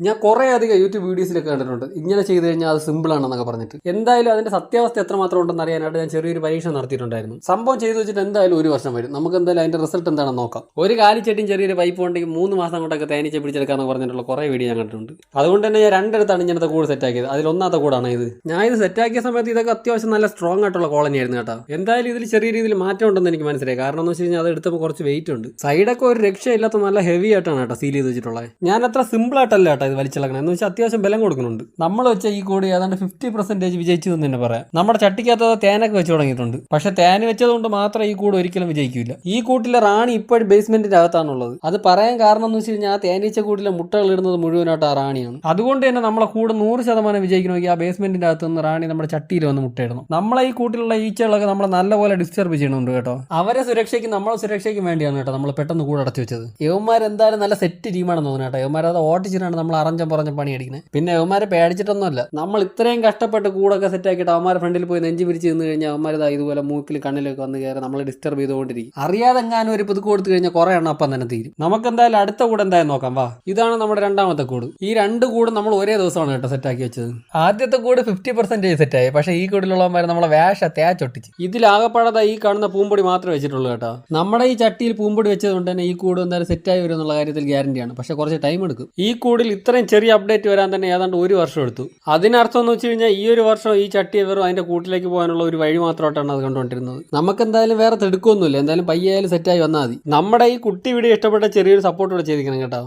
ഞാൻ കുറേ അധികം യൂട്യൂബ് വീഡിയോസിലൊക്കെ കണ്ടിട്ടുണ്ട് ഇങ്ങനെ ചെയ്ത് കഴിഞ്ഞാൽ അത് സിമ്പിൾ ആണെന്നൊക്കെ പറഞ്ഞിട്ട്. എന്തായാലും അതിന്റെ സത്യാവസ്ഥ എത്രമാത്രം ഉണ്ടെന്ന് അറിയാനായിട്ട് ഞാൻ ചെറിയൊരു പരീക്ഷ നടത്തിയിട്ടുണ്ടായിരുന്നു. സംഭവം ചെയ്തു വെച്ചിട്ട് എന്തായാലും 1 വർഷം വരും. നമുക്ക് എന്തായാലും അതിന്റെ റിസൾട്ട് എന്താണെന്ന് നോക്കാം. ഒരു കാലിച്ചട്ടിയും ചെറിയൊരു പൈപ്പ് ഉണ്ടെങ്കിൽ 3 മാസം കൊണ്ടൊക്കെ തേനീച്ച പിടിച്ചെടുക്കാന്ന് പറഞ്ഞിട്ടുള്ള കുറേ വീഡിയോ ഞാൻ കണ്ടിട്ടുണ്ട്. അതുകൊണ്ട് തന്നെ ഞാൻ 2 ഇടത്താണ് ഇങ്ങനത്തെ കൂട് സെറ്റാക്കിയത്. അതിൽ ഒന്നാമത്തെ കൂടാണ് ഇത്. ഞാൻ ഇത് സെറ്റാക്കിയ സമയത്ത് ഇതൊക്കെ അത്യാവശ്യം നല്ല സ്ട്രോങ് ആയിട്ടുള്ള കോളനി ആയിരുന്നു കേട്ടോ. എന്തായാലും ഇതിൽ ചെറിയ രീതിയിൽ മാറ്റം ഉണ്ടെന്ന് എനിക്ക് മനസ്സിലായി. കാരണം എന്ന് വെച്ച് കഴിഞ്ഞാൽ അത് എടുത്തപ്പോൾ കുറച്ച് വെയിറ്റ് ഉണ്ട്. സൈഡൊക്കെ ഒരു രക്ഷയില്ലാത്ത നല്ല ഹെവി ആയിട്ടാണ് കേട്ടോ സീൽ ചെയ്ത് വെച്ചിട്ടുള്ളത്. ഞാൻ അത്ര സിമ്പിൾ ആയിട്ടല്ല കേട്ടോ ഇത് വലിച്ചിളക്കണം. എന്ന് വെച്ചാൽ അത്യാവശ്യം ബലം കൊടുക്കുന്നുണ്ട്. നമ്മൾ വെച്ച ഈ കൂടി ഏതാണ്ട് 50% വിജയിച്ചു എന്ന് തന്നെ പറയാം. നമ്മുടെ ചട്ടിക്കകത്ത് തേനൊക്കെ വെച്ച് തുടങ്ങിയിട്ടുണ്ട്. പക്ഷെ തേൻ വെച്ചതുകൊണ്ട് മാത്രം ഈ കൂട് ഒരിക്കലും വിജയിക്കില്ല. ഈ കൂട്ടിലെ റാണി ഇപ്പോഴും ബേസ്മെന്റിന്റെ അകത്താണുള്ളത്. അത് പറയാൻ കാരണം എന്ന് വെച്ച് കഴിഞ്ഞാൽ ആ തേനീച്ച കൂട്ടിലെ മുട്ടകൾ ഇടുന്നത് മുഴുവനായിട്ട് ആ റാണിയാണ്. അതുകൊണ്ട് തന്നെ നമ്മളെ കൂട് 100% വിജയിക്കണമെങ്കിൽ ആ ബേസ്മെന്റിന്റെ അകത്ത് നിന്ന് റാണി നമ്മുടെ ചട്ടിയിൽ വന്ന് മുട്ടയിടണം. നമ്മളെ ഈ കൂട്ടിലുള്ള ഈച്ചകളൊക്കെ നമ്മളെ നല്ലപോലെ ഡിസ്റ്റർബ് ചെയ്യണുണ്ട് കേട്ടോ. അവരെ സുരക്ഷയ്ക്ക് നമ്മളെ സുരക്ഷയ്ക്ക് വേണ്ടിയാണ് കേട്ടോ നമ്മൾ പെട്ടെന്ന് കൂട് അടച്ചു വെച്ചത്. യവന്മാർ എന്തായാലും നല്ല സെറ്റ് ടീമാണെന്ന് തോന്നുന്നു കേട്ടോ. യവന്മാർ അത് ഓട്ടിച്ചിട്ടാണ് നമ്മൾ അറഞ്ചം പറഞ്ഞ പണി അടിക്കുന്നത്. പിന്നെ യവന്മാരെ പേടിച്ചിട്ടൊന്നുമല്ല. നമ്മൾ ഇത്രയും കഷ്ടപ്പെട്ട് കൂടൊക്കെ സെറ്റാക്കിയിട്ട് അവന്മാരെ ഫ്രണ്ടിൽ പോയി നെഞ്ചി പിരിച്ച് നിന്ന് കഴിഞ്ഞാൽ അവന്മാർ ഇതുപോലെ മൂക്കിൽ കണ്ണിലൊക്കെ വന്ന് കയറി നമ്മളെ ഡിസ്റ്റർബ് ചെയ്തുകൊണ്ടിരിക്കും. അറിയാതെ എങ്ങാനും ഒരു പുതുക്ക് കൊടുത്തു കഴിഞ്ഞാൽ കുറെ എണ്ണം അപ്പം തന്നെ തീരും. നമുക്ക് എന്തായാലും അടുത്ത കൂട് എന്തായാലും നോക്കാം. വാ, ഇതാണ് നമ്മുടെ 2ാമത്തെ കൂട്. ഈ 2 കൂടും നമ്മൾ ഒരേ ദിവസമാണ് കേട്ടോ സെറ്റാക്കി വെച്ചത്. ആദ്യത്തെ കൂട് 50% സെറ്റായി. പക്ഷേ ഈ കൂടിലുള്ളവന്മാർ നമ്മളെ വേഷ തേച്ചൊട്ടിച്ച്. ഇതിലാകപ്പാടാതെ ഈ കാണുന്ന പൂമ്പൊടി മാത്രമേ വെച്ചിട്ടുള്ളൂ കേട്ടോ. നമ്മുടെ ഈ ചട്ടിയിൽ പൂമ്പൊടി വെച്ചതുകൊണ്ട് തന്നെ ഈ കൂട് എന്തായാലും സെറ്റായി വരും എന്നുള്ള കാര്യത്തിൽ ഗ്യാരണ്ടിയാണ്. പക്ഷെ കുറച്ച് ടൈം എടുക്കും. ഈ കൂടിൽ ഇത്രയും ചെറിയ അപ്ഡേറ്റ് വരാൻ തന്നെ ഏതാണ്ട് 1 വർഷം എടുത്തു. അതിനർത്ഥം എന്ന് വെച്ച് കഴിഞ്ഞാൽ ഈ 1 വർഷം ഈ ചട്ടി വെറും അതിന്റെ കൂട്ടിലേക്ക് പോകാനുള്ള ഒരു വഴി മാത്രമായിട്ടാണ് അത് കണ്ടുകൊണ്ടിരുന്നത്. നമുക്ക് എന്തായാലും വേറെ തിടുക്കൊന്നുമില്ല. എന്തായാലും പയ്യായാലും സെറ്റായി വന്നാൽ മതി. നമ്മുടെ ഈ കുട്ടി വീഡിയോ ഇഷ്ടപ്പെട്ട ചെറിയൊരു സപ്പോർട്ട് കൂടെ ചെയ്തിരിക്കണം കേട്ടോ.